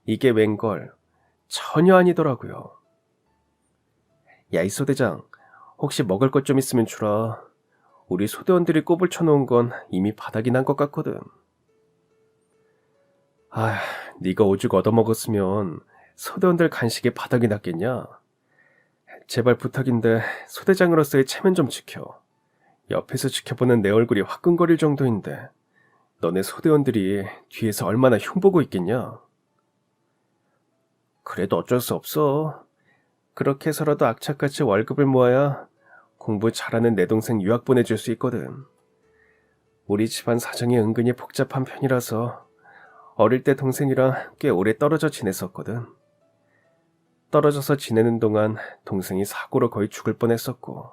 Speaker 1: 이게 웬걸 전혀 아니더라고요. 야, 이 소대장, 혹시 먹을 것 좀 있으면 주라. 우리 소대원들이 꼽을 쳐놓은 건 이미 바닥이 난 것 같거든. 네가 오죽 얻어먹었으면 소대원들 간식에 바닥이 났겠냐? 제발 부탁인데 소대장으로서의 체면 좀 지켜. 옆에서 지켜보는 내 얼굴이 화끈거릴 정도인데 너네 소대원들이 뒤에서 얼마나 흉보고 있겠냐? 그래도 어쩔 수 없어. 그렇게 해서라도 악착같이 월급을 모아야 공부 잘하는 내 동생 유학 보내줄 수 있거든. 우리 집안 사정이 은근히 복잡한 편이라서 어릴 때 동생이랑 꽤 오래 떨어져 지냈었거든. 떨어져서 지내는 동안 동생이 사고로 거의 죽을 뻔했었고.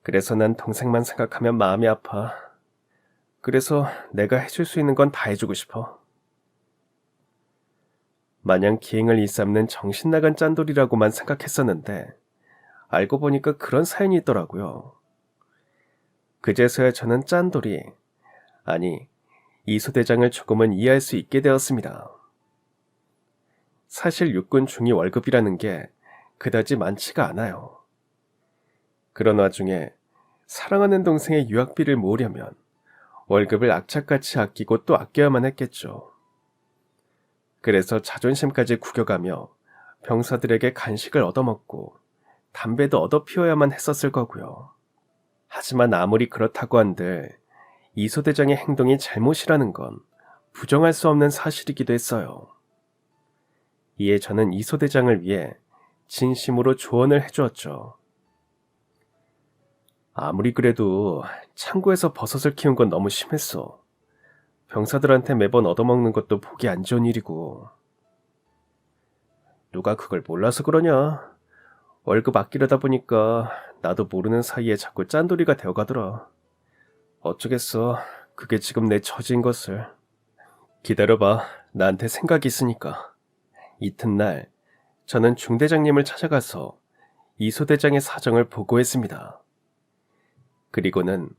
Speaker 1: 그래서 난 동생만 생각하면 마음이 아파. 그래서 내가 해줄 수 있는 건 다 해주고 싶어. 마냥 기행을 일삼는 정신나간 짠돌이라고만 생각했었는데 알고 보니까 그런 사연이 있더라고요. 그제서야 저는 짠돌이, 아니 이소대장을 조금은 이해할 수 있게 되었습니다. 사실 육군 중위 월급이라는 게 그다지 많지가 않아요. 그런 와중에 사랑하는 동생의 유학비를 모으려면 월급을 악착같이 아끼고 또 아껴야만 했겠죠. 그래서 자존심까지 구겨가며 병사들에게 간식을 얻어먹고 담배도 얻어 피워야만 했었을 거고요. 하지만 아무리 그렇다고 한들 이소대장의 행동이 잘못이라는 건 부정할 수 없는 사실이기도 했어요. 이에 저는 이소대장을 위해 진심으로 조언을 해주었죠. 아무리 그래도 창고에서 버섯을 키운 건 너무 심했어. 병사들한테 매번 얻어먹는 것도 보기 안 좋은 일이고. 누가 그걸 몰라서 그러냐? 월급 아끼려다 보니까 나도 모르는 사이에 자꾸 짠돌이가 되어가더라. 어쩌겠어. 그게 지금 내 처지인 것을. 기다려봐. 나한테 생각이 있으니까. 이튿날 저는 중대장님을 찾아가서 이소대장의 사정을 보고했습니다. 그리고는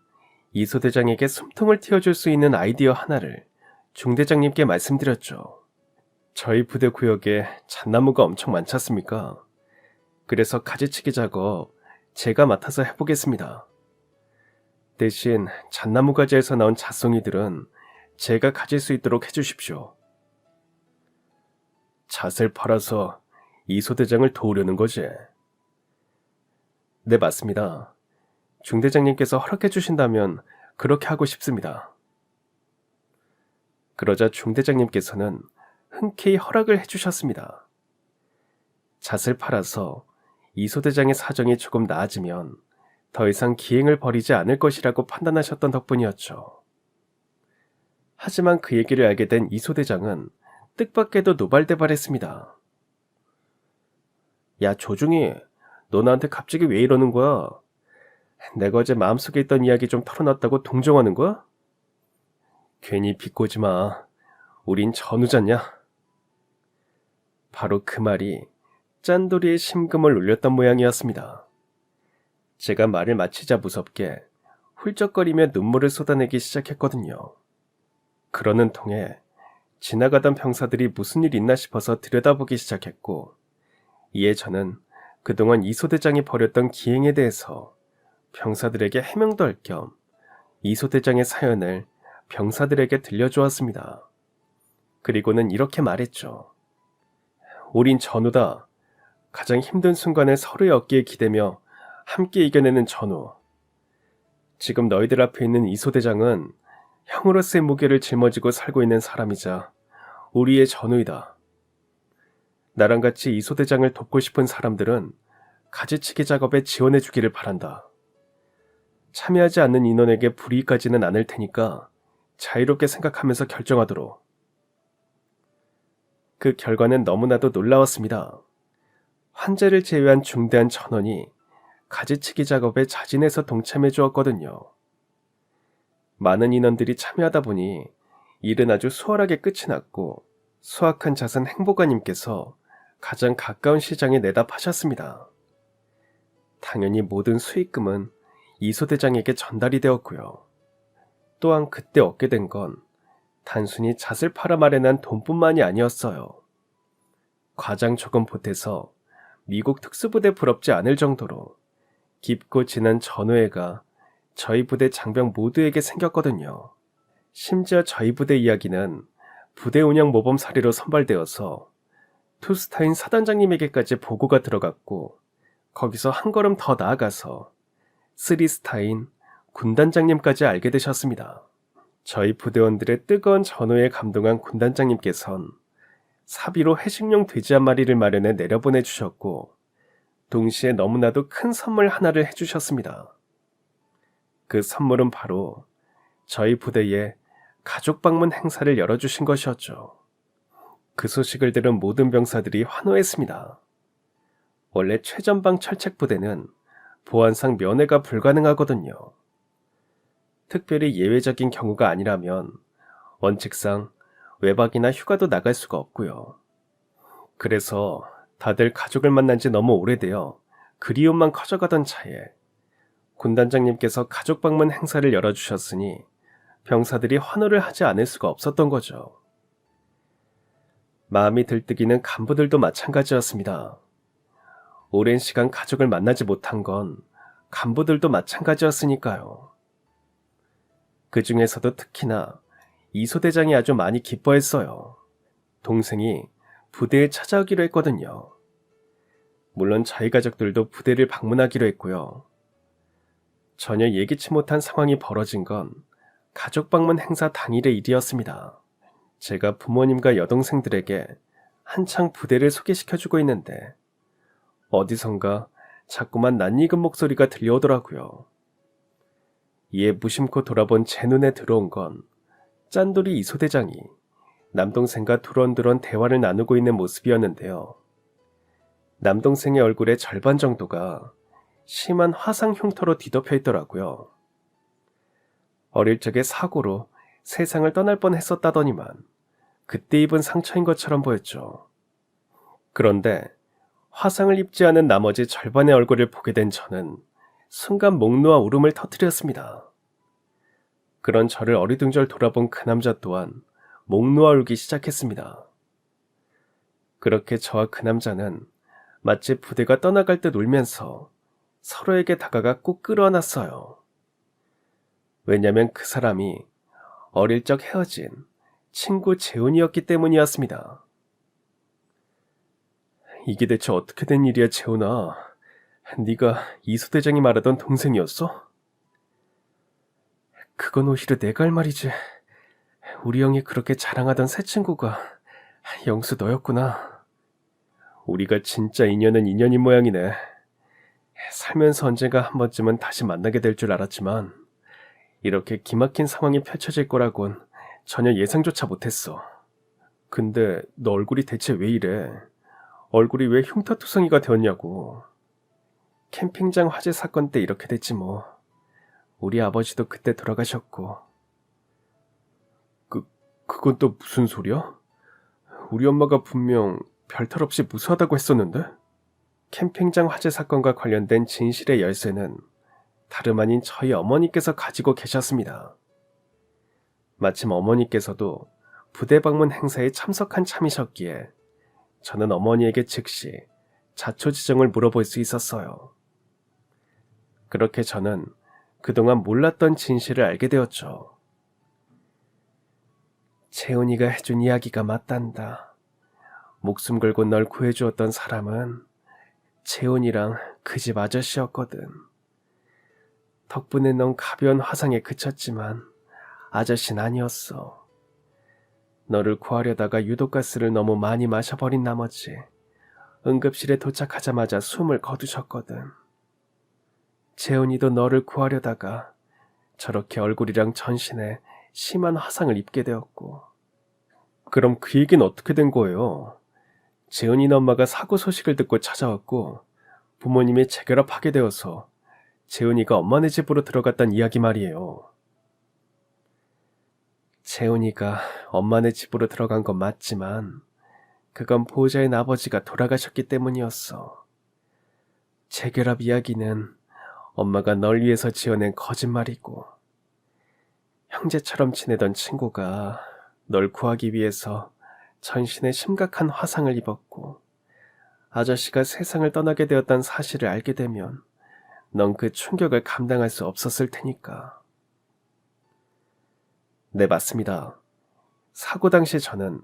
Speaker 1: 이소대장에게 숨통을 틔워줄 수 있는 아이디어 하나를 중대장님께 말씀드렸죠. 저희 부대 구역에 잣나무가 엄청 많지 않습니까? 그래서 가지치기 작업 제가 맡아서 해보겠습니다. 대신 잣나무 가지에서 나온 잣송이들은 제가 가질 수 있도록 해주십시오. 잣을 팔아서 이소대장을 도우려는 거지? 네, 맞습니다. 중대장님께서 허락해 주신다면 그렇게 하고 싶습니다. 그러자 중대장님께서는 흔쾌히 허락을 해주셨습니다. 잣을 팔아서 이소대장의 사정이 조금 나아지면 더 이상 기행을 벌이지 않을 것이라고 판단하셨던 덕분이었죠. 하지만 그 얘기를 알게 된 이소대장은 뜻밖에도 노발대발했습니다. 야, 조중이, 너 나한테 갑자기 왜 이러는 거야? 내가 어제 마음속에 있던 이야기 좀 털어놨다고 동정하는 거야? 괜히 비꼬지 마. 우린 전우잖냐? 바로 그 말이 짠돌이의 심금을 울렸던 모양이었습니다. 제가 말을 마치자 무섭게 훌쩍거리며 눈물을 쏟아내기 시작했거든요. 그러는 통에 지나가던 병사들이 무슨 일 있나 싶어서 들여다보기 시작했고, 이에 저는 그동안 이소대장이 벌였던 기행에 대해서 병사들에게 해명도 할 겸 이소대장의 사연을 병사들에게 들려주었습니다. 그리고는 이렇게 말했죠. 우린 전우다. 가장 힘든 순간을 서로의 어깨에 기대며 함께 이겨내는 전우. 지금 너희들 앞에 있는 이소대장은 형으로서의 무게를 짊어지고 살고 있는 사람이자 우리의 전우이다. 나랑 같이 이소대장을 돕고 싶은 사람들은 가지치기 작업에 지원해 주기를 바란다. 참여하지 않는 인원에게 불이익까지는 않을 테니까 자유롭게 생각하면서 결정하도록. 그 결과는 너무나도 놀라웠습니다. 환자를 제외한 중대한 전원이 가지치기 작업에 자진해서 동참해 주었거든요. 많은 인원들이 참여하다 보니 일은 아주 수월하게 끝이 났고 수확한 잣은 행보가님께서 가장 가까운 시장에 내다 파셨습니다. 당연히 모든 수익금은 이소대장에게 전달이 되었고요. 또한 그때 얻게 된 건 단순히 잣을 팔아 마련한 돈뿐만이 아니었어요. 과장 조금 보태서 미국 특수부대 부럽지 않을 정도로 깊고 진한 전우애가 저희 부대 장병 모두에게 생겼거든요. 심지어 저희 부대 이야기는 부대 운영 모범 사례로 선발되어서 투스타인 사단장님에게까지 보고가 들어갔고, 거기서 한 걸음 더 나아가서 쓰리스타인 군단장님까지 알게 되셨습니다. 저희 부대원들의 뜨거운 전우에 감동한 군단장님께선 사비로 회식용 돼지 한 마리를 마련해 내려보내 주셨고, 동시에 너무나도 큰 선물 하나를 해주셨습니다. 그 선물은 바로 저희 부대에 가족 방문 행사를 열어주신 것이었죠. 그 소식을 들은 모든 병사들이 환호했습니다. 원래 최전방 철책부대는 보안상 면회가 불가능하거든요. 특별히 예외적인 경우가 아니라면 원칙상 외박이나 휴가도 나갈 수가 없고요. 그래서 다들 가족을 만난 지 너무 오래되어 그리움만 커져가던 차에 군단장님께서 가족 방문 행사를 열어주셨으니 병사들이 환호를 하지 않을 수가 없었던 거죠. 마음이 들뜨기는 간부들도 마찬가지였습니다. 오랜 시간 가족을 만나지 못한 건 간부들도 마찬가지였으니까요. 그 중에서도 특히나 이소대장이 아주 많이 기뻐했어요. 동생이 부대에 찾아오기로 했거든요. 물론 저희 가족들도 부대를 방문하기로 했고요. 전혀 예기치 못한 상황이 벌어진 건 가족 방문 행사 당일의 일이었습니다. 제가 부모님과 여동생들에게 한창 부대를 소개시켜주고 있는데 어디선가 자꾸만 낯익은 목소리가 들려오더라고요. 이에 무심코 돌아본 제 눈에 들어온 건 짠돌이 이소대장이 남동생과 두런두런 대화를 나누고 있는 모습이었는데요. 남동생의 얼굴의 절반 정도가 심한 화상 흉터로 뒤덮여 있더라고요. 어릴 적에 사고로 세상을 떠날 뻔했었다더니만 그때 입은 상처인 것처럼 보였죠. 그런데 화상을 입지 않은 나머지 절반의 얼굴을 보게 된 저는 순간 목 놓아 울음을 터뜨렸습니다. 그런 저를 어리둥절 돌아본 그 남자 또한 목 놓아 울기 시작했습니다. 그렇게 저와 그 남자는 마치 부대가 떠나갈 듯 울면서 서로에게 다가가 꼭 끌어안았어요. 왜냐면 그 사람이 어릴 적 헤어진 친구 재훈이었기 때문이었습니다. 이게 대체 어떻게 된 일이야, 재훈아? 네가 이소대장이 말하던 동생이었어? 그건 오히려 내가 할 말이지. 우리 형이 그렇게 자랑하던 새 친구가 영수 너였구나. 우리가 진짜 인연은 인연인 모양이네. 살면서 언젠가 한 번쯤은 다시 만나게 될 줄 알았지만 이렇게 기막힌 상황이 펼쳐질 거라곤 전혀 예상조차 못했어. 근데 너 얼굴이 대체 왜 이래? 얼굴이 왜 흉터투성이가 되었냐고. 캠핑장 화재 사건 때 이렇게 됐지 뭐. 우리 아버지도 그때 돌아가셨고. 그건 또 무슨 소리야? 우리 엄마가 분명 별탈 없이 무수하다고 했었는데? 캠핑장 화재 사건과 관련된 진실의 열쇠는 다름 아닌 저희 어머니께서 가지고 계셨습니다. 마침 어머니께서도 부대 방문 행사에 참석한 참이셨기에 저는 어머니에게 즉시 자초지종을 물어볼 수 있었어요. 그렇게 저는 그동안 몰랐던 진실을 알게 되었죠. 재훈이가 해준 이야기가 맞단다. 목숨 걸고 널 구해주었던 사람은 재훈이랑 그 집 아저씨였거든. 덕분에 넌 가벼운 화상에 그쳤지만 아저씨는 아니었어. 너를 구하려다가 유독가스를 너무 많이 마셔버린 나머지 응급실에 도착하자마자 숨을 거두셨거든. 재훈이도 너를 구하려다가 저렇게 얼굴이랑 전신에 심한 화상을 입게 되었고. 그럼 그 얘기는 어떻게 된 거예요? 재훈이네 엄마가 사고 소식을 듣고 찾아왔고 부모님이 재결합하게 되어서 재훈이가 엄마네 집으로 들어갔단 이야기 말이에요. 재훈이가 엄마네 집으로 들어간 건 맞지만 그건 보호자인 아버지가 돌아가셨기 때문이었어. 재결합 이야기는 엄마가 널 위해서 지어낸 거짓말이고 형제처럼 지내던 친구가 널 구하기 위해서 전신에 심각한 화상을 입었고 아저씨가 세상을 떠나게 되었다는 사실을 알게 되면 넌 그 충격을 감당할 수 없었을 테니까. 네, 맞습니다. 사고 당시 저는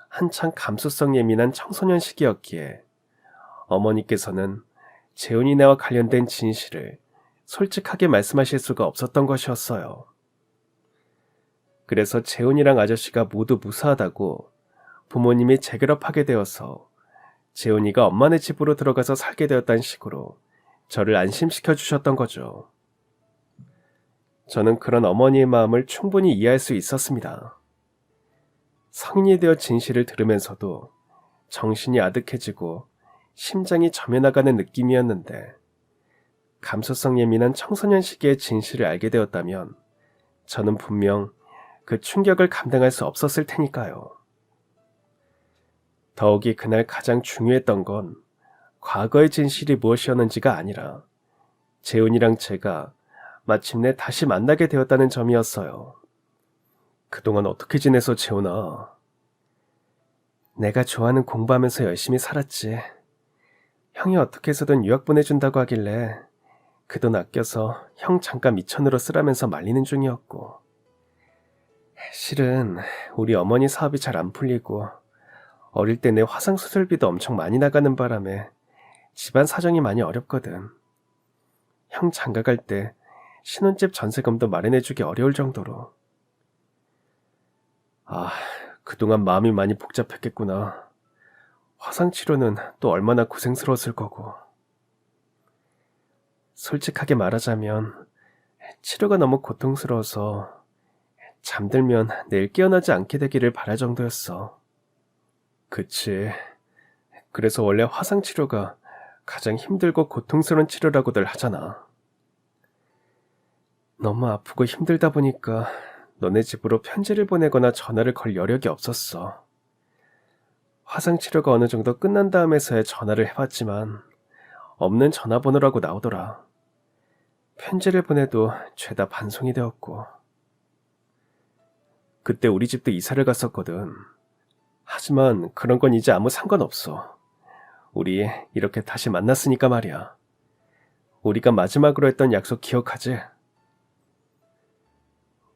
Speaker 1: 한창 감수성 예민한 청소년 시기였기에 어머니께서는 재훈이네와 관련된 진실을 솔직하게 말씀하실 수가 없었던 것이었어요. 그래서 재훈이랑 아저씨가 모두 무사하다고 부모님이 재결합하게 되어서 재훈이가 엄마네 집으로 들어가서 살게 되었다는 식으로 저를 안심시켜 주셨던 거죠. 저는 그런 어머니의 마음을 충분히 이해할 수 있었습니다. 성인이 되어 진실을 들으면서도 정신이 아득해지고 심장이 저며나가는 느낌이었는데 감수성 예민한 청소년 시기의 진실을 알게 되었다면 저는 분명 그 충격을 감당할 수 없었을 테니까요. 더욱이 그날 가장 중요했던 건 과거의 진실이 무엇이었는지가 아니라 재훈이랑 제가 마침내 다시 만나게 되었다는 점이었어요. 그동안 어떻게 지내서 재훈아? 내가 좋아하는 공부하면서 열심히 살았지. 형이 어떻게 해서든 유학 보내준다고 하길래 그 돈 아껴서 형 잠깐 미천으로 쓰라면서 말리는 중이었고. 실은 우리 어머니 사업이 잘 안 풀리고 어릴 때 내 화상 수술비도 엄청 많이 나가는 바람에 집안 사정이 많이 어렵거든. 형 장가갈 때 신혼집 전세금도 마련해주기 어려울 정도로. 아, 그동안 마음이 많이 복잡했겠구나. 화상 치료는 또 얼마나 고생스러웠을 거고. 솔직하게 말하자면 치료가 너무 고통스러워서 잠들면 내일 깨어나지 않게 되기를 바랄 정도였어. 그치. 그래서 원래 화상 치료가 가장 힘들고 고통스러운 치료라고들 하잖아. 너무 아프고 힘들다 보니까 너네 집으로 편지를 보내거나 전화를 걸 여력이 없었어. 화상 치료가 어느 정도 끝난 다음에서야 전화를 해봤지만 없는 전화번호라고 나오더라. 편지를 보내도 죄다 반송이 되었고. 그때 우리 집도 이사를 갔었거든. 하지만 그런 건 이제 아무 상관없어. 우리 이렇게 다시 만났으니까 말이야. 우리가 마지막으로 했던 약속 기억하지?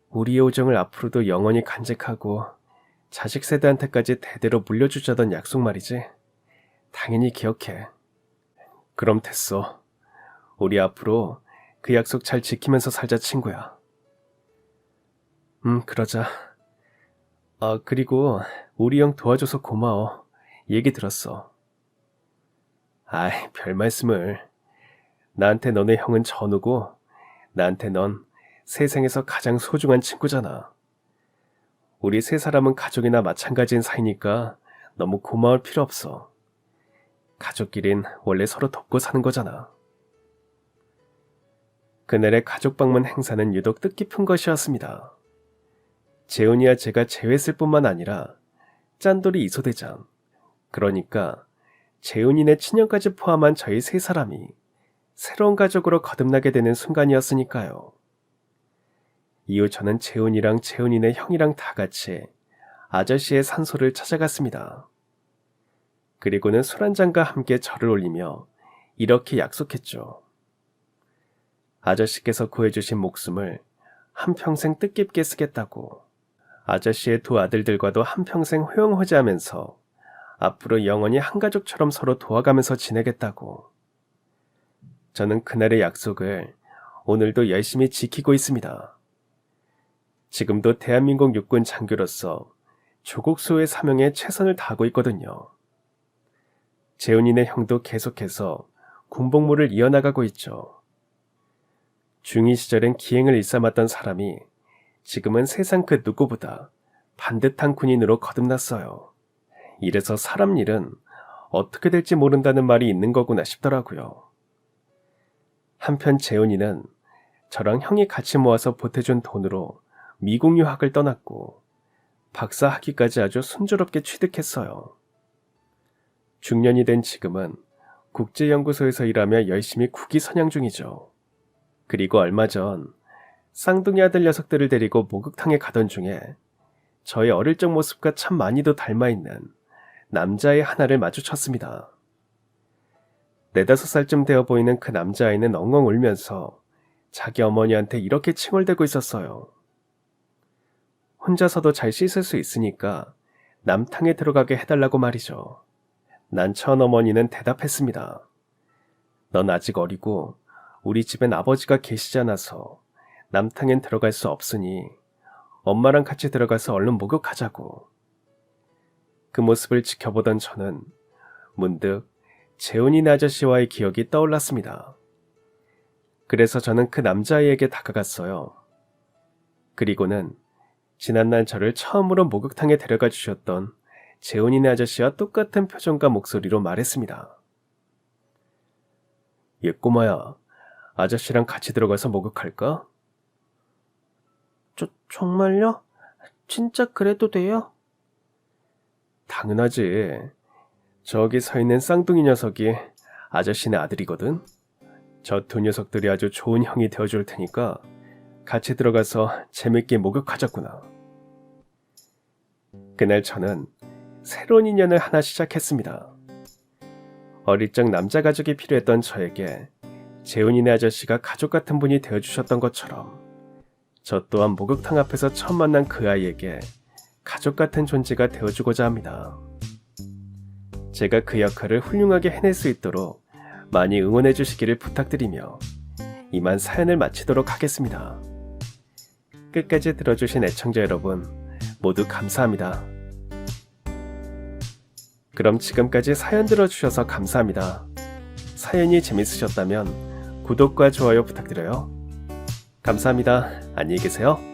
Speaker 1: 우리의 우정을 앞으로도 영원히 간직하고 자식 세대한테까지 대대로 물려주자던 약속 말이지. 당연히 기억해. 그럼 됐어. 우리 앞으로 그 약속 잘 지키면서 살자, 친구야. 그러자. 그리고 우리 형 도와줘서 고마워. 얘기 들었어. 아이, 별 말씀을. 나한테 너네 형은 전우고 나한테 넌 세상에서 가장 소중한 친구잖아. 우리 세 사람은 가족이나 마찬가지인 사이니까 너무 고마울 필요 없어. 가족끼린 원래 서로 돕고 사는 거잖아. 그날의 가족 방문 행사는 유독 뜻깊은 것이었습니다. 재훈이와 제가 제외했을 뿐만 아니라 짠돌이 이소대장, 그러니까 재훈이네 친형까지 포함한 저희 세 사람이 새로운 가족으로 거듭나게 되는 순간이었으니까요. 이후 저는 재훈이랑 재훈이네 형이랑 다 같이 아저씨의 산소를 찾아갔습니다. 그리고는 술 한잔과 함께 절을 올리며 이렇게 약속했죠. 아저씨께서 구해주신 목숨을 한평생 뜻깊게 쓰겠다고. 아저씨의 두 아들들과도 한평생 호용호재하면서 앞으로 영원히 한 가족처럼 서로 도와가면서 지내겠다고. 저는 그날의 약속을 오늘도 열심히 지키고 있습니다. 지금도 대한민국 육군 장교로서 조국 수호의 사명에 최선을 다하고 있거든요. 재훈이네 형도 계속해서 군복무를 이어나가고 있죠. 중2 시절엔 기행을 일삼았던 사람이 지금은 세상 그 누구보다 반듯한 군인으로 거듭났어요. 이래서 사람 일은 어떻게 될지 모른다는 말이 있는 거구나 싶더라고요. 한편 재훈이는 저랑 형이 같이 모아서 보태준 돈으로 미국 유학을 떠났고 박사 학위까지 아주 순조롭게 취득했어요. 중년이 된 지금은 국제연구소에서 일하며 열심히 국위 선양 중이죠. 그리고 얼마 전 쌍둥이 아들 녀석들을 데리고 목욕탕에 가던 중에 저의 어릴 적 모습과 참 많이도 닮아있는 남자의 하나를 마주쳤습니다. 4~5살쯤 되어 보이는 그 남자아이는 엉엉 울면서 자기 어머니한테 이렇게 칭얼대고 있었어요. 혼자서도 잘 씻을 수 있으니까 남탕에 들어가게 해달라고 말이죠. 난처한 어머니는 대답했습니다. 넌 아직 어리고 우리 집엔 아버지가 계시지 않아서 남탕엔 들어갈 수 없으니 엄마랑 같이 들어가서 얼른 목욕하자고. 그 모습을 지켜보던 저는 문득 재훈이네 아저씨와의 기억이 떠올랐습니다. 그래서 저는 그 남자아이에게 다가갔어요. 그리고는 지난날 저를 처음으로 목욕탕에 데려가 주셨던 재훈이네 아저씨와 똑같은 표정과 목소리로 말했습니다. 얘 꼬마야, 아저씨랑 같이 들어가서 목욕할까? 정말요? 진짜 그래도 돼요? 당연하지. 저기 서 있는 쌍둥이 녀석이 아저씨네 아들이거든. 저 두 녀석들이 아주 좋은 형이 되어줄 테니까 같이 들어가서 재밌게 목욕하자꾸나. 그날 저는 새로운 인연을 하나 시작했습니다. 어릴 적 남자 가족이 필요했던 저에게 재훈이네 아저씨가 가족 같은 분이 되어주셨던 것처럼 저 또한 목욕탕 앞에서 처음 만난 그 아이에게 가족 같은 존재가 되어주고자 합니다. 제가 그 역할을 훌륭하게 해낼 수 있도록 많이 응원해 주시기를 부탁드리며 이만 사연을 마치도록 하겠습니다. 끝까지 들어주신 애청자 여러분 모두 감사합니다. 그럼 지금까지 사연 들어주셔서 감사합니다. 사연이 재밌으셨다면 구독과 좋아요 부탁드려요. 감사합니다. 안녕히 계세요.